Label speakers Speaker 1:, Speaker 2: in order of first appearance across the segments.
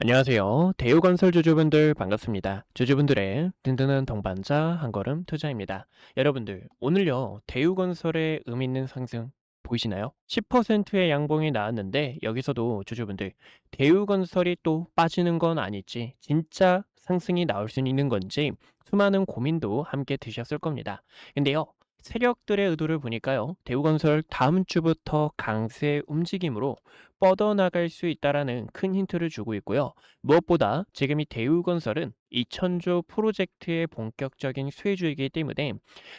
Speaker 1: 안녕하세요. 대우건설 주주분들 반갑습니다. 주주분들의 든든한 동반자 한걸음 투자입니다. 여러분들, 오늘요, 대우건설의 의미 있는 상승 보이시나요? 10%의 양봉이 나왔는데 여기서도 주주분들, 대우건설이 또 빠지는 건 아닐지, 진짜 상승이 나올 수 있는 건지 수많은 고민도 함께 드셨을 겁니다. 근데요, 세력들의 의도를 보니까요, 대우건설 다음 주부터 강세 움직임으로 뻗어나갈 수 있다라는 큰 힌트를 주고 있고요. 무엇보다 지금 이 대우건설은 2000조 프로젝트의 본격적인 수혜주이기 때문에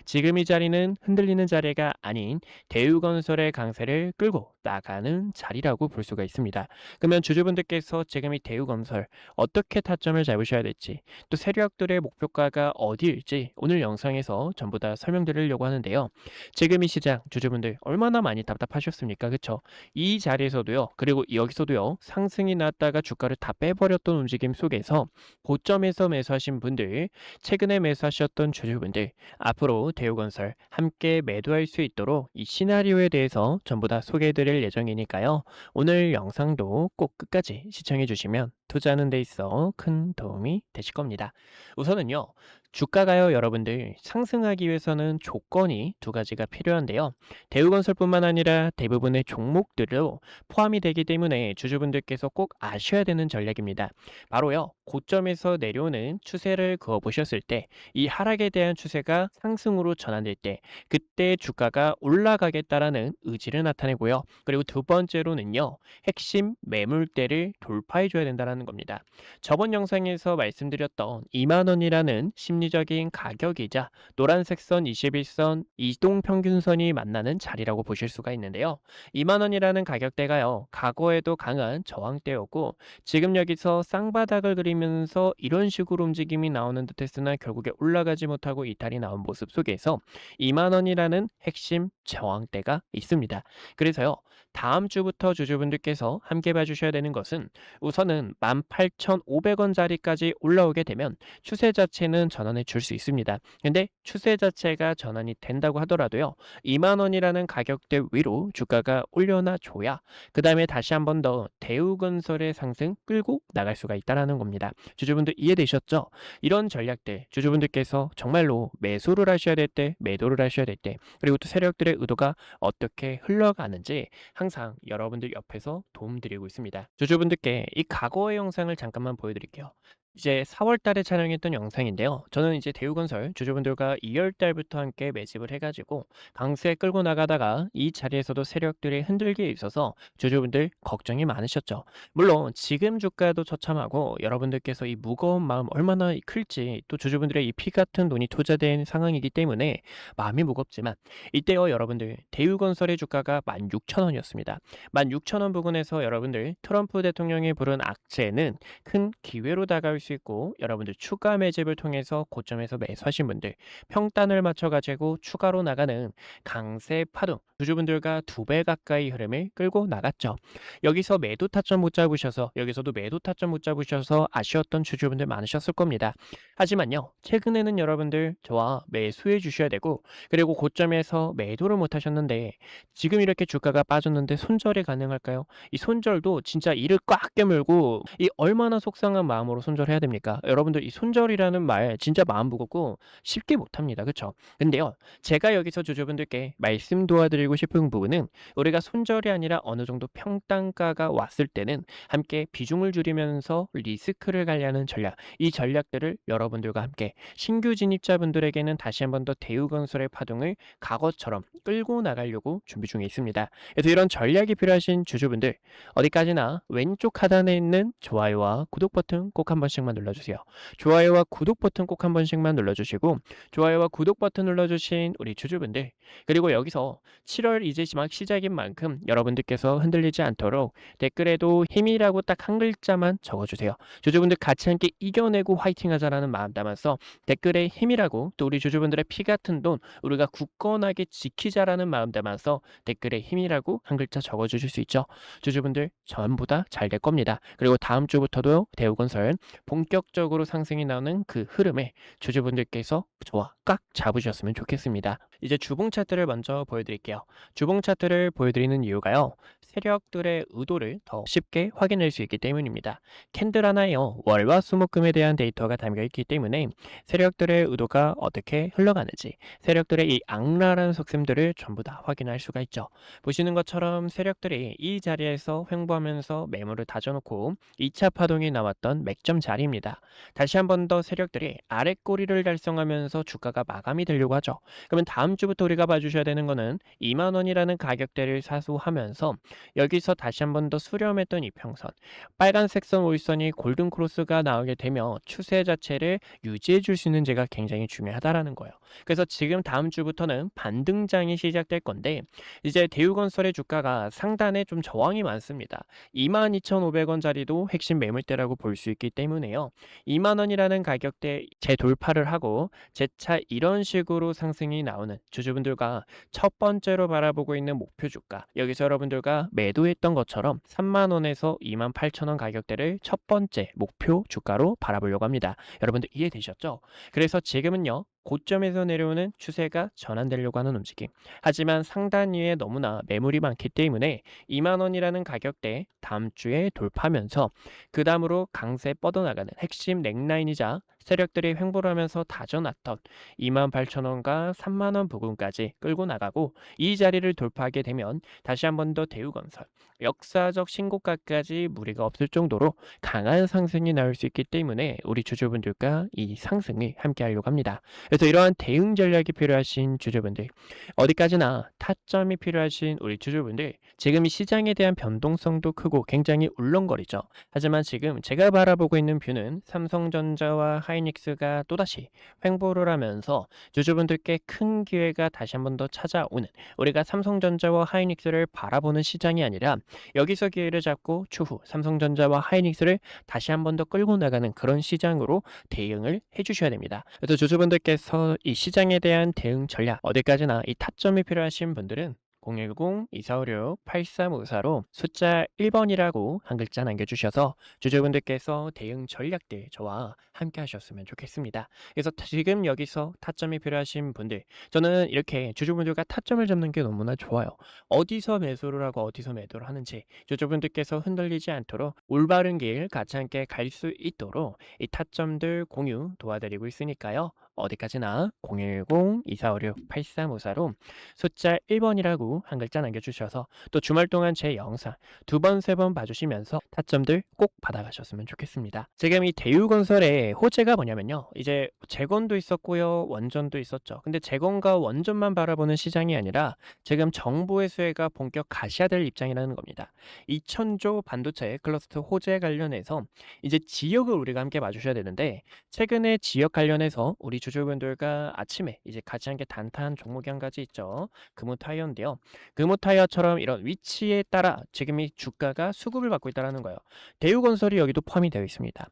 Speaker 1: 지금 이 자리는 흔들리는 자리가 아닌 대우건설의 강세를 끌고 나가는 자리라고 볼 수가 있습니다. 그러면 주주분들께서 지금 이 대우건설 어떻게 타점을 잡으셔야 될지, 또 세력들의 목표가가 어디일지 오늘 영상에서 전부 다 설명드리려고 하는데요. 지금 이 시장 주주분들 얼마나 많이 답답하셨습니까? 그쵸? 이 자리에서도요, 그리고 여기서도요, 상승이 났다가 주가를 다 빼버렸던 움직임 속에서 고점에서 매수하신 분들, 최근에 매수하셨던 주주분들, 앞으로 대우건설 함께 매도할 수 있도록 이 시나리오에 대해서 전부 다 소개해드릴 예정이니까요. 오늘 영상도 꼭 끝까지 시청해 주시면 투자하는 데 있어 큰 도움이 되실 겁니다. 우선은요, 주가가요, 여러분들 상승하기 위해서는 조건이 두 가지가 필요한데요. 대우건설뿐만 아니라 대부분의 종목들로 포함이 되기 때문에 주주분들께서 꼭 아셔야 되는 전략입니다. 바로요, 고점에서 내려오는 추세를 그어 보셨을 때, 이 하락에 대한 추세가 상승으로 전환될 때, 그때 주가가 올라가겠다라는 의지를 나타내고요. 그리고 두 번째로는요, 핵심 매물대를 돌파해 줘야 된다는 겁니다. 저번 영상에서 말씀드렸던 2만 원이라는 심리적인 가격이자 노란색 선 21선 이동평균선이 만나는 자리라고 보실 수가 있는데요. 2만 원이라는 가격대가요, 과거에도 강한 저항대였고 지금 여기서 쌍바닥을 그리면서 이런 식으로 움직임이 나오는 듯 했으나 결국에 올라가지 못하고 이탈이 나온 모습 속에서 2만 원이라는 핵심 저항대가 있습니다. 그래서요, 다음 주부터 주주분들께서 함께 봐주셔야 되는 것은, 우선은 18,500원짜리까지 올라오게 되면 추세 자체는 전환해 줄 수 있습니다. 근데 추세 자체가 전환이 된다고 하더라도요, 2만 원이라는 가격대 위로 주가가 올려놔 줘야 그 다음에 다시 한 번 더 대우건설의 상승 끌고 나갈 수가 있다는 겁니다. 주주분들 이해되셨죠? 이런 전략들 주주분들께서 정말로 매수를 하셔야 될 때, 매도를 하셔야 될 때, 그리고 또 세력들의 의도가 어떻게 흘러가는지 항상 여러분들 옆에서 도움드리고 있습니다. 주주분들께 이 과거의 영상을 잠깐만 보여드릴게요. 이제 4월 달에 촬영했던 영상인데요. 저는 이제 대우건설 주주분들과 2월 달부터 함께 매집을 해가지고 강세 끌고 나가다가 이 자리에서도 세력들이 흔들기에 있어서 주주분들 걱정이 많으셨죠. 물론 지금 주가도 처참하고 여러분들께서 이 무거운 마음 얼마나 클지, 또 주주분들의 이 피 같은 돈이 투자된 상황이기 때문에 마음이 무겁지만, 이때요, 여러분들 대우건설의 주가가 16,000원이었습니다. 16,000원 부근에서 여러분들 트럼프 대통령이 부른 악재는 큰 기회로 다가올 수 있고, 여러분들 추가 매집을 통해서 고점에서 매수하신 분들 평단을 맞춰가지고 추가로 나가는 강세 파동, 주주분들과 2배 가까이 흐름을 끌고 나갔죠. 여기서 매도 타점 못 잡으셔서, 여기서도 매도 타점 못 잡으셔서 아쉬웠던 주주분들 많으셨을 겁니다. 하지만요, 최근에는 여러분들 저와 매수해 주셔야 되고, 그리고 고점에서 매도를 못 하셨는데 지금 이렇게 주가가 빠졌는데 손절이 가능할까요? 이 손절도 진짜 이를 꽉 깨물고, 이 얼마나 속상한 마음으로 손절해야 됩니까? 여러분들 이 손절이라는 말 진짜 마음 무겁고 쉽게 못 합니다. 그쵸? 근데요, 제가 여기서 주주분들께 말씀 도와드리고 싶은 부분은, 우리가 손절이 아니라 어느 정도 평단가가 왔을 때는 함께 비중을 줄이면서 리스크를 관리하는 전략, 이 전략들을 여러분들과 함께 신규 진입자분들에게는 다시 한 번 더 대우건설의 파동을 과거처럼 끌고 나가려고 준비 중에 있습니다. 그래서 이런 전략이 필요하신 주주분들, 어디까지나 왼쪽 하단에 있는 좋아요와 구독 버튼 꼭 한 번씩만 눌러주세요. 좋아요와 구독 버튼 꼭 한 번씩만 눌러주시고, 좋아요와 구독 버튼 눌러주신 우리 주주분들, 그리고 여기서 7월 이제 막 시작인 만큼 여러분들께서 흔들리지 않도록 댓글에도 힘이라고 딱 한 글자만 적어주세요. 주주분들 같이 함께 이겨내고 화이팅 하자라는 마음 담아서 댓글에 힘이라고, 또 우리 주주분들의 피 같은 돈 우리가 굳건하게 지키자라는 마음 담아서 댓글에 힘이라고 한 글자 적어주실 수 있죠. 주주분들 전부 다 잘 될 겁니다. 그리고 다음 주부터도 대우건설 본격적으로 상승이 나오는 그 흐름에 주주분들께서 저와 꽉 잡으셨으면 좋겠습니다. 이제 주봉 차트를 먼저 보여드릴게요. 주봉 차트를 보여드리는 이유가요, 세력들의 의도를 더 쉽게 확인할 수 있기 때문입니다. 캔들 하나에요. 월화 수목금에 대한 데이터가 담겨 있기 때문에 세력들의 의도가 어떻게 흘러가는지, 세력들의 이 악랄한 속셈들을 전부 다 확인할 수가 있죠. 보시는 것처럼 세력들이 이 자리에서 횡보하면서 매물을 다져놓고 2차 파동이 나왔던 맥점 자리입니다. 다시 한 번 더 세력들이 아랫꼬리를 달성하면서 주가가 마감이 되려고 하죠. 그러면 다음 주부터 우리가 봐주셔야 되는 거는 2만 원이라는 가격대를 사수하면서 여기서 다시 한 번 더 수렴했던 이평선, 빨간색 선 월선이 골든 크로스가 나오게 되면 추세 자체를 유지해 줄 수 있는 제가 굉장히 중요하다라는 거예요. 그래서 지금 다음 주부터는 반등장이 시작될 건데, 이제 대우건설의 주가가 상단에 좀 저항이 많습니다. 22,500원짜리도 핵심 매물대라고 볼 수 있기 때문에요. 2만 원이라는 가격대 재돌파를 하고 재차 이런 식으로 상승이 나오는 주주분들과 첫 번째로 바라보고 있는 목표 주가, 여기서 여러분들과 매도했던 것처럼 3만 원에서 28,000원 가격대를 첫 번째 목표 주가로 바라보려고 합니다. 여러분들 이해되셨죠? 그래서 지금은요, 고점에서 내려오는 추세가 전환되려고 하는 움직임. 하지만 상단 위에 너무나 매물이 많기 때문에 2만 원이라는 가격대 다음 주에 돌파하면서 그 다음으로 강세 뻗어나가는 핵심 넥라인이자 세력들이 횡보를 하면서 다져놨던 28,000원과 3만 원 부근까지 끌고 나가고, 이 자리를 돌파하게 되면 다시 한 번 더 대우건설 역사적 신고가까지 무리가 없을 정도로 강한 상승이 나올 수 있기 때문에 우리 주주분들과 이 상승을 함께 하려고 합니다. 그래서 이러한 대응 전략이 필요하신 주주분들, 어디까지나 타점이 필요하신 우리 주주분들, 지금 이 시장에 대한 변동성도 크고 굉장히 울렁거리죠. 하지만 지금 제가 바라보고 있는 뷰는 삼성전자와 하이닉스가 또다시 횡보를 하면서 주주분들께 큰 기회가 다시 한 번 더 찾아오는, 우리가 삼성전자와 하이닉스를 바라보는 시장이 아니라 여기서 기회를 잡고 추후 삼성전자와 하이닉스를 다시 한 번 더 끌고 나가는 그런 시장으로 대응을 해주셔야 됩니다. 그래서 주주분들께서 이 시장에 대한 대응 전략, 어디까지나 이 타점이 필요하신 분들은 010-2456-8354로 숫자 1번이라고 한 글자 남겨주셔서 주주분들께서 대응 전략들 저와 함께 하셨으면 좋겠습니다. 그래서 지금 여기서 타점이 필요하신 분들, 저는 이렇게 주주분들과 타점을 잡는 게 너무나 좋아요. 어디서 매수를 하고 어디서 매도를 하는지 주주분들께서 흔들리지 않도록 올바른 길 같이 함께 갈 수 있도록 이 타점들 공유 도와드리고 있으니까요. 어디까지나 010-2456-8354로 숫자 1번이라고 한 글자 남겨주셔서 또 주말 동안 제 영상 2번, 3번 봐주시면서 타점들 꼭 받아가셨으면 좋겠습니다. 지금 이 대우건설의 호재가 뭐냐면요, 이제 재건도 있었고요, 원전도 있었죠. 근데 재건과 원전만 바라보는 시장이 아니라 지금 정부의 수혜가 본격 가시화될 입장이라는 겁니다. 2,000조 반도체 클러스터 호재 관련해서 이제 지역을 우리가 함께 봐주셔야 되는데, 최근에 지역 관련해서 우리 주주분들과 아침에 이제 같이 함께 단타한 종목이 한 가지 있죠. 금호타이어인데요. 금호타이어처럼 이런 위치에 따라 지금 이 주가가 수급을 받고 있다는 거예요. 대우건설이 여기도 포함이 되어 있습니다.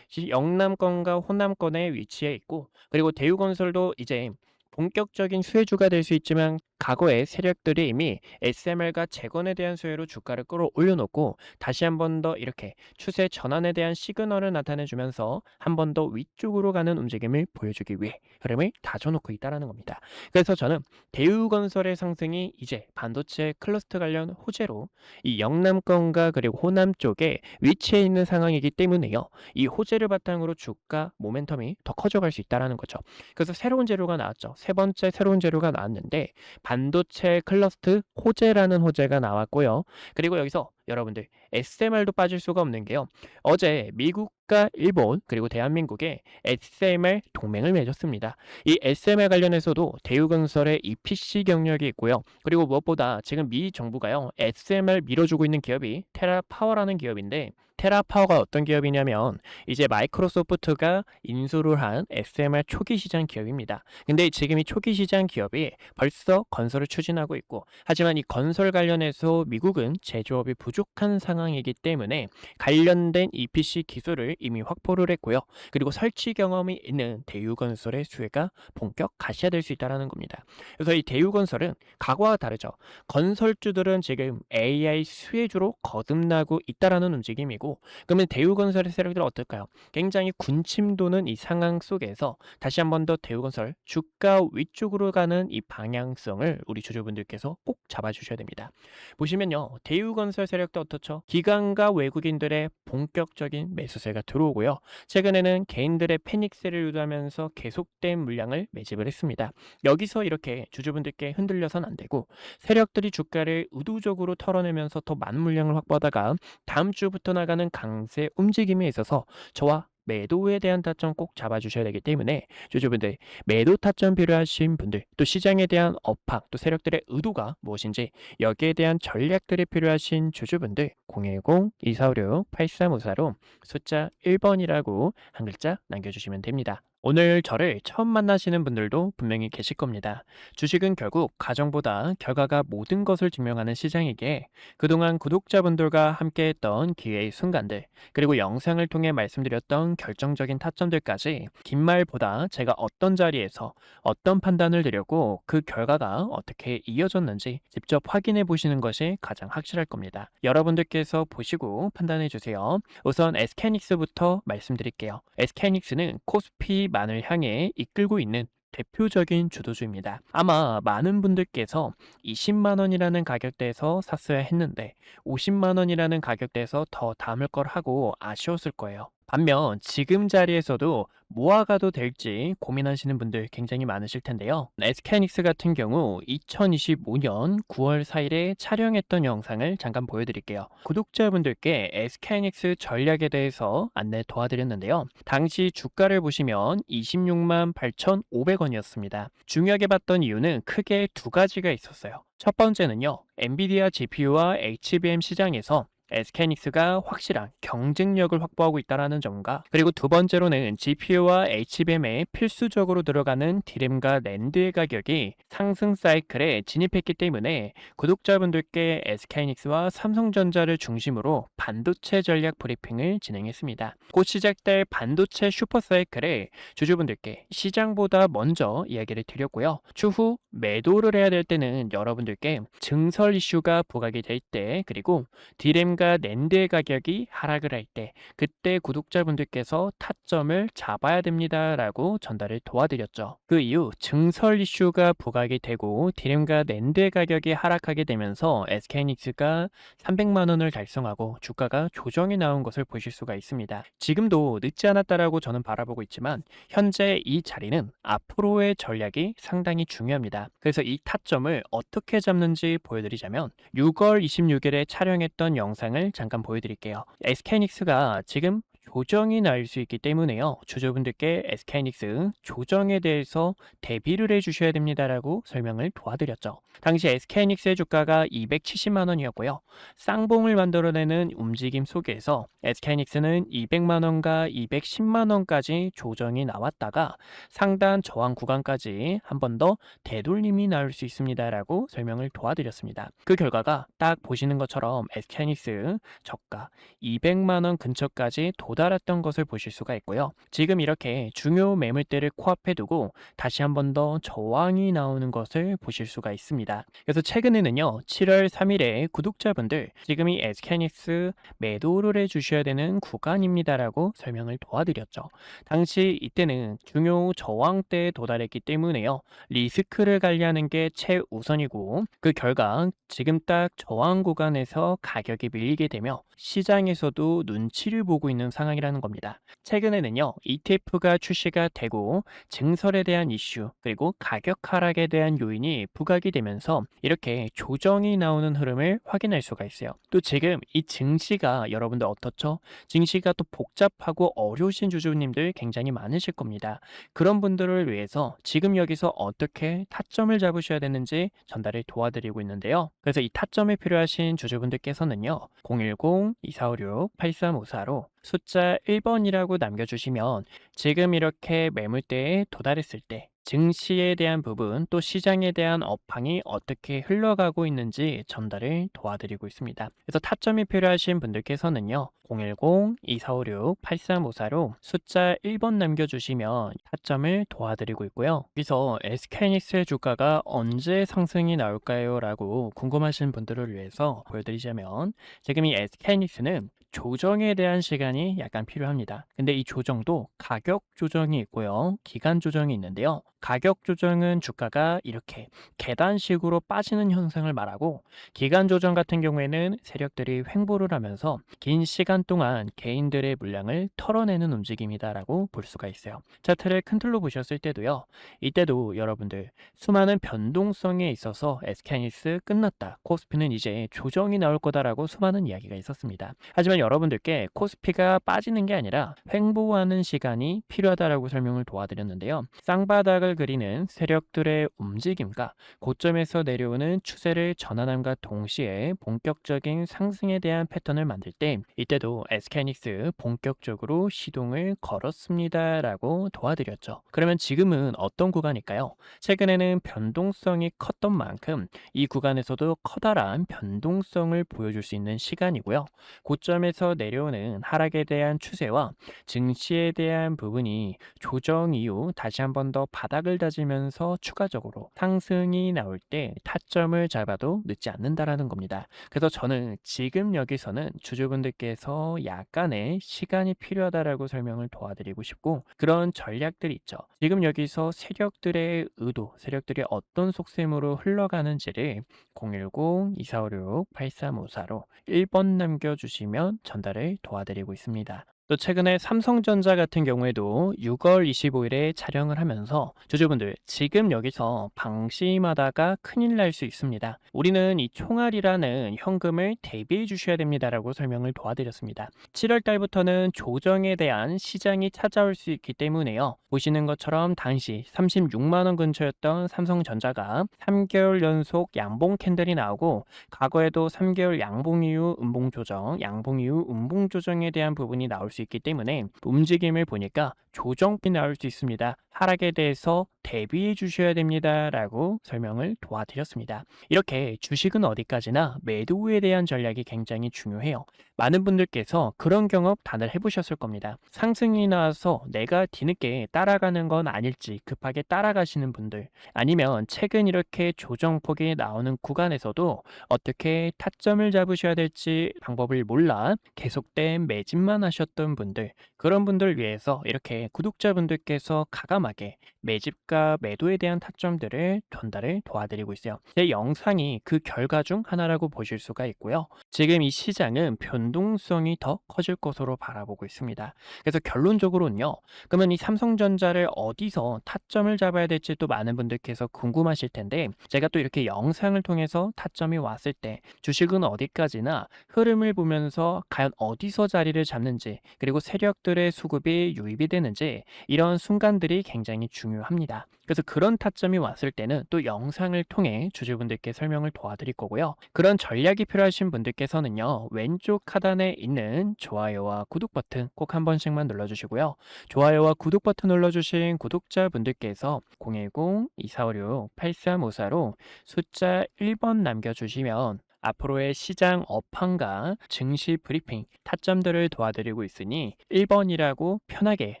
Speaker 1: 영남권과 호남권에 위치해 있고, 그리고 대우건설도 이제 본격적인 수혜주가 될 수 있지만 과거의 세력들이 이미 SMR과 재건에 대한 수혜로 주가를 끌어올려놓고 다시 한 번 더 이렇게 추세 전환에 대한 시그널을 나타내주면서 한 번 더 위쪽으로 가는 움직임을 보여주기 위해 흐름을 다져놓고 있다는 겁니다. 그래서 저는 대우건설의 상승이 이제 반도체 클러스터 관련 호재로 이 영남권과 그리고 호남 쪽에 위치해 있는 상황이기 때문에요. 이 호재를 바탕으로 주가 모멘텀이 더 커져갈 수 있다는 거죠. 그래서 새로운 재료가 나왔죠. 세 번째 새로운 재료가 나왔는데 반도체 클러스터 호재라는 호재가 나왔고요. 그리고 여기서 여러분들 SMR도 빠질 수가 없는 게요, 어제 미국과 일본 그리고 대한민국의 SMR 동맹을 맺었습니다. 이 SMR 관련해서도 대우건설의 EPC 경력이 있고요. 그리고 무엇보다 지금 미 정부가요, SMR 밀어주고 있는 기업이 테라파워라는 기업인데, 테라파워가 어떤 기업이냐면 이제 마이크로소프트가 인수를 한 SMR 초기 시장 기업입니다. 근데 지금 이 초기 시장 기업이 벌써 건설을 추진하고 있고, 하지만 이 건설 관련해서 미국은 제조업이 부족 부족한 상황이기 때문에 관련된 EPC 기술을 이미 확보를 했고요. 그리고 설치 경험이 있는 대우건설의 수혜가 본격 가시화될 수 있다는 겁니다. 그래서 이 대우건설은 과거와 다르죠. 건설주들은 지금 AI 수혜주로 거듭나고 있다라는 움직임이고, 그러면 대우건설의 세력들은 어떨까요? 굉장히 군침 도는 이 상황 속에서 다시 한 번 더 대우건설 주가 위쪽으로 가는 이 방향성을 우리 주주분들께서 꼭 잡아주셔야 됩니다. 보시면요, 대우건설 세력도 어떻죠? 기관과 외국인들의 본격적인 매수세가 들어오고요. 최근에는 개인들의 패닉세를 유도하면서 계속된 물량을 매집을 했습니다. 여기서 이렇게 주주분들께 흔들려선 안 되고, 세력들이 주가를 의도적으로 털어내면서 더 많은 물량을 확보하다가 다음 주부터 나가는 강세 움직임에 있어서 저와 매도에 대한 타점 꼭 잡아주셔야 되기 때문에, 주주분들 매도 타점 필요하신 분들, 또 시장에 대한 업황, 또 세력들의 의도가 무엇인지 여기에 대한 전략들이 필요하신 주주분들 010-2456-8354로 숫자 1번이라고 한 글자 남겨주시면 됩니다. 오늘 저를 처음 만나시는 분들도 분명히 계실 겁니다. 주식은 결국 가정보다 결과가 모든 것을 증명하는 시장이기에 그동안 구독자분들과 함께했던 기회의 순간들, 그리고 영상을 통해 말씀드렸던 결정적인 타점들까지 긴 말보다 제가 어떤 자리에서 어떤 판단을 드렸고 그 결과가 어떻게 이어졌는지 직접 확인해 보시는 것이 가장 확실할 겁니다. 여러분들께서 보시고 판단해 주세요. 우선 SK하이닉스부터 말씀드릴게요. SK하이닉스는 코스피만을 향해 이끌고 있는 대표적인 주도주입니다. 아마 많은 분들께서 20만 원이라는 가격대에서 샀어야 했는데 50만 원이라는 가격대에서 더 담을 걸 하고 아쉬웠을 거예요. 반면 지금 자리에서도 모아가도 될지 고민하시는 분들 굉장히 많으실 텐데요. SK하이닉스 같은 경우 2025년 9월 4일에 촬영했던 영상을 잠깐 보여드릴게요. 구독자분들께 SK하이닉스 전략에 대해서 안내 도와드렸는데요. 당시 주가를 보시면 26만 8,500원이었습니다. 중요하게 봤던 이유는 크게 두 가지가 있었어요. 첫 번째는요, 엔비디아 GPU와 HBM 시장에서 SK하이닉스가 확실한 경쟁력을 확보하고 있다는 점과, 그리고 두 번째로는 GPU와 HBM에 필수적으로 들어가는 디램과 랜드의 가격이 상승 사이클에 진입했기 때문에 구독자분들께 SK하이닉스와 삼성전자를 중심으로 반도체 전략 브리핑을 진행했습니다. 곧 시작될 반도체 슈퍼 사이클에 주주분들께 시장보다 먼저 이야기를 드렸고요. 추후 매도를 해야 될 때는 여러분들께 증설 이슈가 부각이 될 때, 그리고 디램과 낸드의 가격이 하락을 할 때, 그때 구독자분들께서 타점을 잡아야 됩니다라고 전달을 도와드렸죠. 그 이후 증설 이슈가 부각이 되고 디램과 낸드의 가격이 하락하게 되면서 SK하이닉스가 300만 원을 달성하고 주가가 조정이 나온 것을 보실 수가 있습니다. 지금도 늦지 않았다라고 저는 바라보고 있지만 현재 이 자리는 앞으로의 전략이 상당히 중요합니다. 그래서 이 타점을 어떻게 잡는지 보여드리자면 6월 26일에 촬영했던 영상을 잠깐 보여드릴게요. SK하이닉스가 지금 조정이 날 수 있기 때문에요. 주주분들께 SK하이닉스 조정에 대해서 대비를 해주셔야 됩니다라고 설명을 도와드렸죠. 당시 SK하이닉스의 주가가 270만 원이었고요. 쌍봉을 만들어내는 움직임 속에서 SK하이닉스는 200만 원과 210만 원까지 조정이 나왔다가 상단 저항 구간까지 한 번 더 되돌림이 나올 수 있습니다라고 설명을 도와드렸습니다. 그 결과가 딱 보시는 것처럼 SK하이닉스 저가 200만 원 근처까지 도달했던 것을 보실 수가 있고요. 지금 이렇게 중요 매물대를 코앞에 두고 다시 한 번 더 저항이 나오는 것을 보실 수가 있습니다. 그래서 최근에는요, 7월 3일에 구독자분들 지금이 SK하이닉스 매도를 해주셔야 되는 구간입니다라고 설명을 도와드렸죠. 당시 이때는 중요 저항대에 도달했기 때문에요, 리스크를 관리하는 게 최우선이고, 그 결과 지금 딱 저항 구간에서 가격이 밀리게 되며 시장에서도 눈치를 보고 있는 상황이라는 겁니다. 최근에는요, ETF가 출시가 되고 증설에 대한 이슈, 그리고 가격 하락에 대한 요인이 부각이 되면서 이렇게 조정이 나오는 흐름을 확인할 수가 있어요. 또 지금 이 증시가 여러분들 어떻죠? 증시가 또 복잡하고 어려우신 주주님들 굉장히 많으실 겁니다. 그런 분들을 위해서 지금 여기서 어떻게 타점을 잡으셔야 되는지 전달을 도와드리고 있는데요. 그래서 이 타점에 필요하신 주주분들께서는요, 010-2456-8354로 숫자 1번이라고 남겨주시면 지금 이렇게 매물대에 도달했을 때 증시에 대한 부분 또 시장에 대한 업황이 어떻게 흘러가고 있는지 전달을 도와드리고 있습니다. 그래서 타점이 필요하신 분들께서는요. 010-2456-8354로 숫자 1번 남겨주시면 타점을 도와드리고 있고요. 여기서 SK하이닉스의 주가가 언제 상승이 나올까요? 라고 궁금하신 분들을 위해서 보여드리자면 지금 이 SK하이닉스는 조정에 대한 시간이 약간 필요합니다. 근데 이 조정도 가격 조정이 있고요. 기간 조정이 있는데요. 가격 조정은 주가가 이렇게 계단식으로 빠지는 현상을 말하고 기간 조정 같은 경우에는 세력들이 횡보를 하면서 긴 시간 동안 개인들의 물량을 털어내는 움직임이다라고 볼 수가 있어요. 차트를 큰 틀로 보셨을 때도요. 이때도 여러분들 수많은 변동성에 있어서 SK하이닉스 끝났다. 코스피는 이제 조정이 나올 거다라고 수많은 이야기가 있었습니다. 하지만 여러분들께 코스피가 빠지는 게 아니라 횡보하는 시간이 필요하다라고 설명을 도와드렸는데요. 쌍바닥을 그리는 세력들의 움직임과 고점에서 내려오는 추세를 전환함과 동시에 본격적인 상승에 대한 패턴을 만들 때 이때도 SK하이닉스 본격적으로 시동을 걸었습니다라고 도와드렸죠. 그러면 지금은 어떤 구간일까요? 최근에는 변동성이 컸던 만큼 이 구간에서도 커다란 변동성을 보여줄 수 있는 시간이고요. 고점에서 내려오는 하락에 대한 추세와 증시에 대한 부분이 조정 이후 다시 한 번 더 바닥을 다지면서 추가적으로 상승이 나올 때 타점을 잡아도 늦지 않는다라는 겁니다. 그래서 저는 지금 여기서는 주주분들께서 약간의 시간이 필요하다라고 설명을 도와드리고 싶고 그런 전략들이 있죠. 지금 여기서 세력들의 의도, 세력들이 어떤 속셈으로 흘러가는지를 010-2456-8354로 1번 남겨주시면 전달을 도와드리고 있습니다. 또 최근에 삼성전자 같은 경우에도 6월 25일에 촬영을 하면서 주주분들 지금 여기서 방심하다가 큰일 날 수 있습니다. 우리는 이 총알이라는 현금을 대비해 주셔야 됩니다라고 설명을 도와드렸습니다. 7월 달부터는 조정에 대한 시장이 찾아올 수 있기 때문에요. 보시는 것처럼 당시 36만 원 근처였던 삼성전자가 3개월 연속 양봉 캔들이 나오고 과거에도 3개월 양봉 이후 음봉 조정, 양봉 이후 음봉 조정에 대한 부분이 나올 수 있기 때문에 움직임을 보니까 조정이 나올 수 있습니다. 하락에 대해서 대비해 주셔야 됩니다. 라고 설명을 도와드렸습니다. 이렇게 주식은 어디까지나 매도에 대한 전략이 굉장히 중요해요. 많은 분들께서 그런 경험 다들 해보셨을 겁니다. 상승이 나와서 내가 뒤늦게 따라가는 건 아닐지 급하게 따라가시는 분들 아니면 최근 이렇게 조정폭이 나오는 구간에서도 어떻게 타점을 잡으셔야 될지 방법을 몰라 계속된 매집만 하셨던 분들 그런 분들 위해서 이렇게 구독자분들께서 가감하게 매집과 매도에 대한 타점들을 전달을 도와드리고 있어요. 제 영상이 그 결과 중 하나라고 보실 수가 있고요. 지금 이 시장은 변동성이 더 커질 것으로 바라보고 있습니다. 그래서 결론적으로는요. 그러면 이 삼성전자를 어디서 타점을 잡아야 될지 또 많은 분들께서 궁금하실 텐데 제가 또 이렇게 영상을 통해서 타점이 왔을 때 주식은 어디까지나 흐름을 보면서 과연 어디서 자리를 잡는지 그리고 세력들의 수급이 유입이 되는지 이런 순간들이 굉장히 중요합니다. 그래서 그런 타점이 왔을 때는 또 영상을 통해 주주분들께 설명을 도와드릴 거고요. 그런 전략이 필요하신 분들께서는요. 왼쪽 하단에 있는 좋아요와 구독 버튼 꼭 한 번씩만 눌러주시고요. 좋아요와 구독 버튼 눌러주신 구독자분들께서 010-2456-8354로 숫자 1번 남겨주시면 앞으로의 시장 업황과 증시 브리핑, 타점들을 도와드리고 있으니 1번이라고 편하게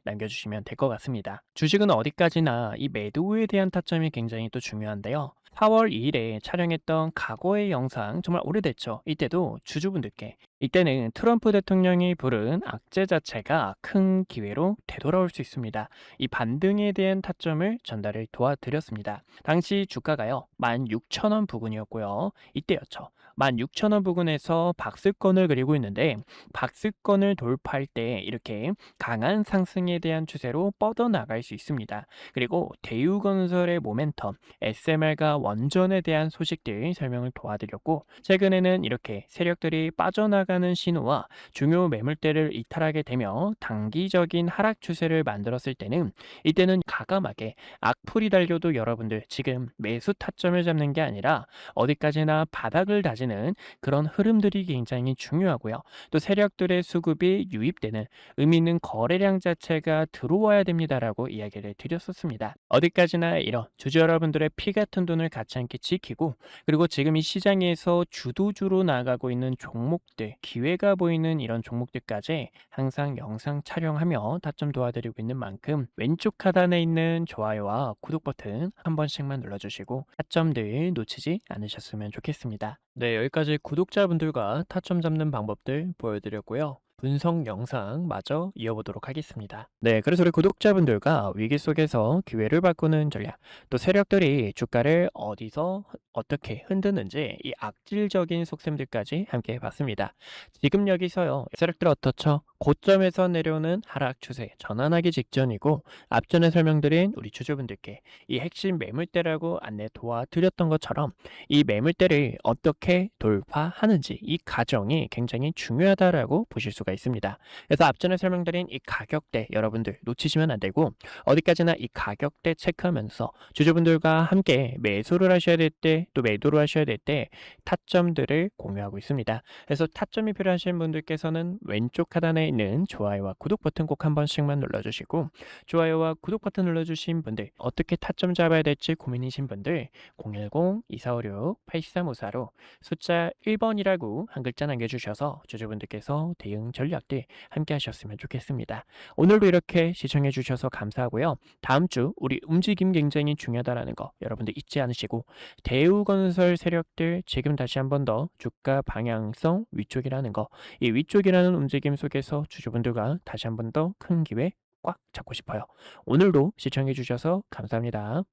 Speaker 1: 남겨주시면 될 것 같습니다. 주식은 어디까지나 이 매도에 대한 타점이 굉장히 또 중요한데요. 4월 2일에 촬영했던 과거의 영상 정말 오래됐죠. 이때도 주주분들께 이때는 트럼프 대통령이 부른 악재 자체가 큰 기회로 되돌아올 수 있습니다. 이 반등에 대한 타점을 전달을 도와드렸습니다. 당시 주가가요 16,000원 부근이었고요. 이때였죠. 16,000원 부근에서 박스권을 그리고 있는데 박스권을 돌파할 때 이렇게 강한 상승에 대한 추세로 뻗어나갈 수 있습니다. 그리고 대우건설의 모멘텀, SMR과 원전에 대한 소식들 설명을 도와드렸고 최근에는 이렇게 세력들이 빠져나가는 위험하다는 신호와 중요 매물대를 이탈하게 되며 단기적인 하락 추세를 만들었을 때는 이때는 과감하게 악플이 달려도 여러분들 지금 매수 타점을 잡는 게 아니라 어디까지나 바닥을 다지는 그런 흐름들이 굉장히 중요하고요. 또 세력들의 수급이 유입되는 의미 있는 거래량 자체가 들어와야 됩니다라고 이야기를 드렸었습니다. 어디까지나 이런 주주 여러분들의 피 같은 돈을 같이 함께 지키고 그리고 지금 이 시장에서 주도주로 나가고 있는 종목들, 기회가 보이는 이런 종목들까지 항상 영상 촬영하며 타점 도와드리고 있는 만큼 왼쪽 하단에 있는 좋아요와 구독 버튼 한 번씩만 눌러주시고 타점들 놓치지 않으셨으면 좋겠습니다. 네, 여기까지 구독자분들과 타점 잡는 방법들 보여드렸고요. 분석 영상 마저 이어보도록 하겠습니다. 네, 그래서 우리 구독자분들과 위기 속에서 기회를 바꾸는 전략, 또 세력들이 주가를 어디서 어떻게 흔드는지 이 악질적인 속셈들까지 함께 봤습니다. 지금 여기서요, 세력들 어떻죠? 고점에서 내려오는 하락 추세 전환하기 직전이고 앞전에 설명드린 우리 주주분들께 이 핵심 매물대라고 안내 도와드렸던 것처럼 이 매물대를 어떻게 돌파하는지 이 과정이 굉장히 중요하다라고 보실 수가 있습니다. 그래서 앞전에 설명드린 이 가격대 여러분들 놓치시면 안 되고 어디까지나 이 가격대 체크하면서 주주분들과 함께 매수를 하셔야 될 때 또 매도를 하셔야 될 때 타점들을 공유하고 있습니다. 그래서 타점이 필요하신 분들께서는 왼쪽 하단에 있는 좋아요와 구독 버튼 꼭 한 번씩만 눌러주시고 좋아요와 구독 버튼 눌러주신 분들 어떻게 타점 잡아야 될지 고민이신 분들 010-2456-8354로 숫자 1번이라고 한 글자 남겨주셔서 주주분들께서 대응 전략들 함께 하셨으면 좋겠습니다. 오늘도 이렇게 시청해 주셔서 감사하고요. 다음 주 우리 움직임 굉장히 중요하다라는 거 여러분들 잊지 않으시고 대우건설 세력들 지금 다시 한 번 더 주가 방향성 위쪽이라는 거 이 위쪽이라는 움직임 속에서 주주분들과 다시 한 번 더 큰 기회 꽉 잡고 싶어요. 오늘도 시청해 주셔서 감사합니다.